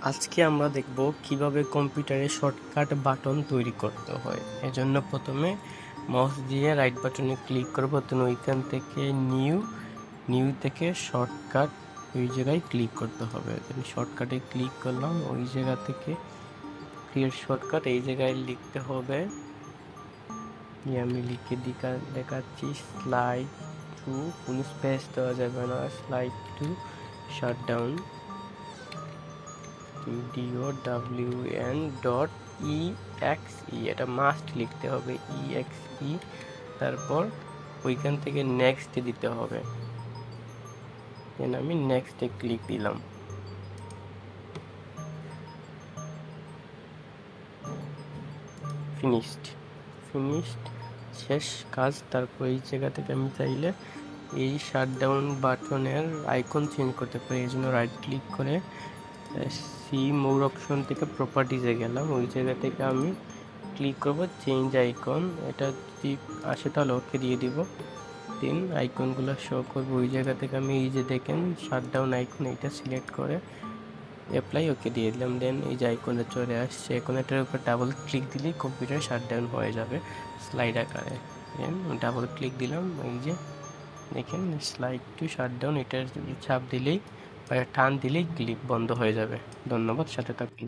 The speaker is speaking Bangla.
আজকে আমরা দেখব কিভাবে কম্পিউটারে শর্টকাট বাটন তৈরি করতে হয়। এজন্য প্রথমে মাউস দিয়ে রাইট বাটনে ক্লিক করব, দেন ওইখান থেকে নিউ থেকে শর্টকাট ওই জায়গায় ক্লিক করতে হবে। দেন শর্টকাটে ক্লিক করলাম, ওই জায়গা থেকে ক্রিয়েট শর্টকাট এই জায়গায় লিখতে হবে। আমি লিখে দেখাচ্ছি স্লাইড টু, কোনো স্পেস দেওয়া যাবে না, স্লাইড টু শাটডাউন DOWN.EXE, এটা মাস্ট লিখতে হবে EXE। তারপর ওইখান থেকে নেক্সট দিতে হবে। দেন আমি নেক্সটে ক্লিক দিলাম। ফিনিশড শেষ কাজ। তারপর এই জায়গা থেকে আমি চাইলে এই শাটডাউন বাটনের আইকন চেঞ্জ করতে পারি। এই জন্য রাইট ক্লিক করে সি মোর অপশন থেকে প্রপার্টিজে গেলাম, ওই জায়গা থেকে আমি ক্লিক করব চেঞ্জ আইকন। এটা যদি আসে তাহলে ওকে দিয়ে দিব। দেন আইকনগুলো শো করবো, ওই জায়গা থেকে আমি এই যে দেখেন শাটডাউন আইকন, এইটা সিলেক্ট করে অ্যাপ্লাই ওকে দিয়ে দিলাম। দেন এই যে আইকনে চলে আসছে, এখন এটার উপর ডাবল ক্লিক দিলেই কম্পিউটার শাটডাউন হয়ে যাবে স্লাইড আকারে। দেন ডাবল ক্লিক দিলাম, এই যে দেখেন স্লাইড টু শাটডাউন, এটার চাপ দিলেই বা টান দিলেই ক্লিক বন্ধ হয়ে যাবে। ধন্যবাদ, সাথে থাকুন।